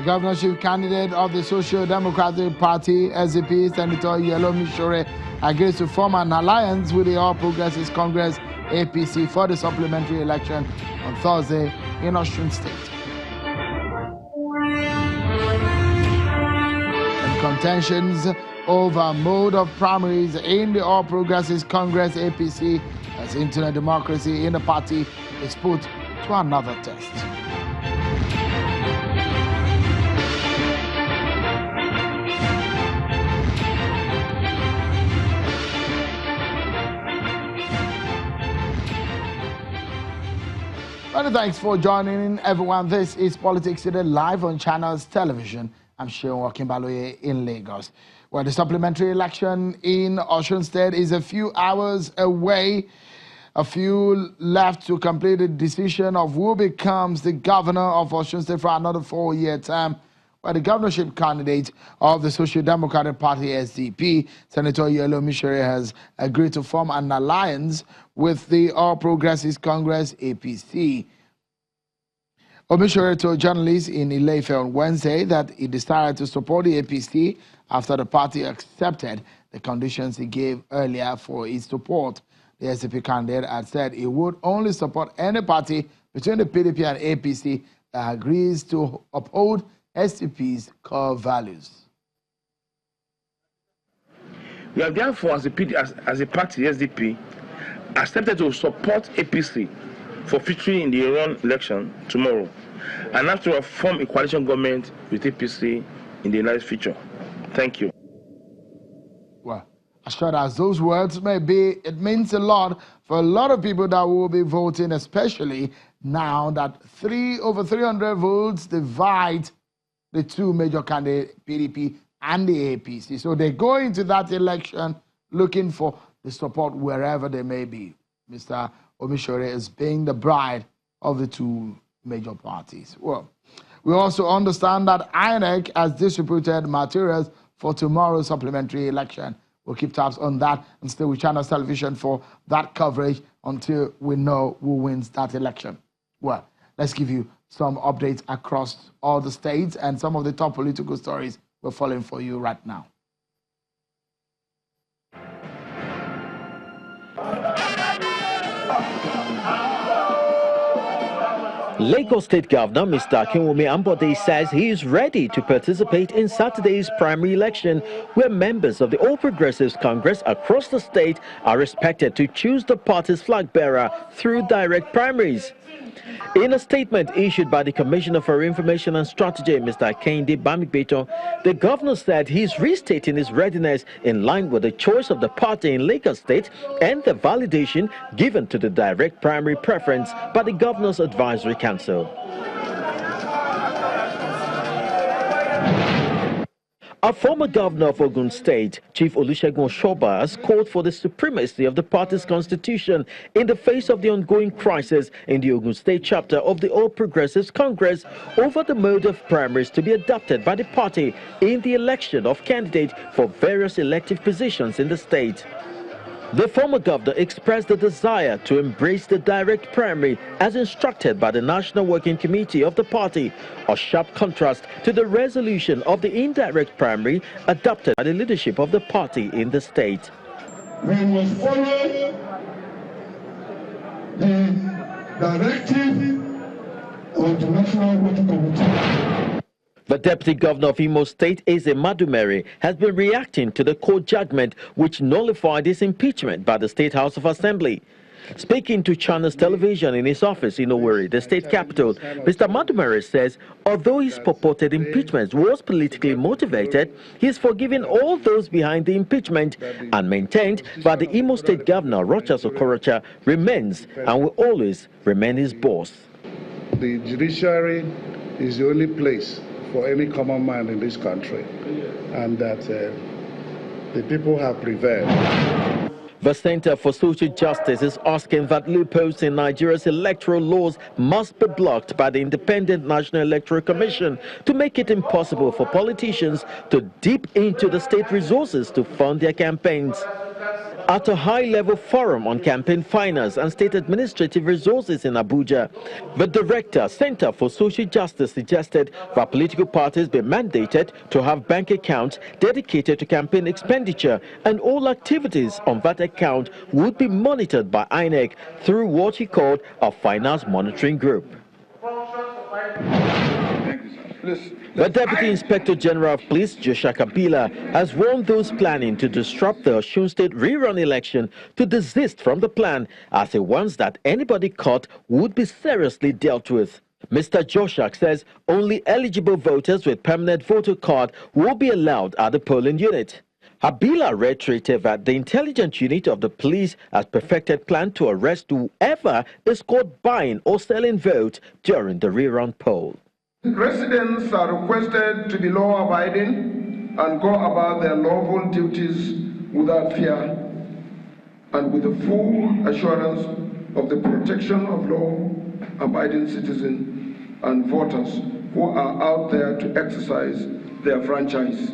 governorship candidate of the Social Democratic Party, SDP, Senator Omisore, agrees to form an alliance with the All Progressives Congress, APC, for the supplementary election on Thursday in Osun State. And contentions over mode of primaries in the All Progressives Congress, APC, as internet democracy in the party is put to another test. Many thanks for joining in, everyone. This is Politics Today live on Channels Television. I'm Sheon Wakimbaloye in Lagos. Well, the supplementary election in Osun State is a few hours away. A few left to complete the decision of who becomes the governor of Osun State for another 4-year term. Well, the governorship candidate of the Social Democratic Party, SDP, Senator Omisore, has agreed to form an alliance with the All Progressives Congress, APC. Omisore told journalists in Ile-Ife on Wednesday that he decided to support the APC after the party accepted the conditions he gave earlier for its support. The SDP candidate had said he would only support any party between the PDP and APC that agrees to uphold SDP's core values. We have therefore, as a party, SDP, accepted to support APC for featuring in the Iran election tomorrow, and have to form a coalition government with APC in the next future. Thank you. Well, as short as those words may be, it means a lot for a lot of people that will be voting, especially now that over 300 votes divide the two major candidates, PDP and the APC. So they go into that election looking for the support wherever they may be. Mr. Omisore is being the bride of the two major parties. Well, we also understand that INEC has distributed materials for tomorrow's supplementary election. We'll keep tabs on that and stay with Channels Television for that coverage until we know who wins that election. Well, let's give you some updates across all the states and some of the top political stories we're following for you right now. Lagos State Governor Mr. Akinwumi Ambode says he is ready to participate in Saturday's primary election, where members of the All Progressives Congress across the state are expected to choose the party's flag bearer through direct primaries. In a statement issued by the Commissioner for Information and Strategy, Mr. Kehinde Bamigbeto, the governor said he is restating his readiness in line with the choice of the party in Lagos State and the validation given to the direct primary preference by the Governor's Advisory Council. A former governor of Ogun State, Chief Olusegun Osoba, has called for the supremacy of the party's constitution in the face of the ongoing crisis in the Ogun State chapter of the All Progressives Congress over the mode of primaries to be adopted by the party in the election of candidates for various elective positions in the state. The former governor expressed the desire to embrace the direct primary as instructed by the National Working Committee of the party, a sharp contrast to the resolution of the indirect primary adopted by the leadership of the party in the state. We must follow the directive of the National Working Committee. The Deputy Governor of Imo State, Imo Deputy, has been reacting to the court judgment which nullified his impeachment by the State House of Assembly. Speaking to Channels Television in his office in Owerri, the state capital, Mr. Madumere says although his purported impeachment was politically motivated, he is forgiving all those behind the impeachment and maintained that the Imo State Governor, Rochas Okorocha, remains and will always remain his boss. The judiciary is the only place for any common man in this country, and that the people have prevailed. The Center for Social Justice is asking that loopholes in Nigeria's electoral laws must be blocked by the Independent National Electoral Commission to make it impossible for politicians to dip into the state resources to fund their campaigns. At a high-level forum on campaign finance and state administrative resources in Abuja, the director, Center for Social Justice, suggested that political parties be mandated to have bank accounts dedicated to campaign expenditure, and all activities on that account would be monitored by INEC through what he called a finance monitoring group. The Deputy Inspector General of Police, Joshua Kabila, has warned those planning to disrupt the Osun State rerun election to desist from the plan, as he warns that anybody caught would be seriously dealt with. Mr. Joshua says only eligible voters with permanent voter card will be allowed at the polling unit. Kabila reiterated that the intelligence unit of the police has perfected plan to arrest whoever is caught buying or selling votes during the rerun poll. Residents are requested to be law-abiding and go about their lawful duties without fear and with the full assurance of the protection of law-abiding citizens and voters who are out there to exercise their franchise.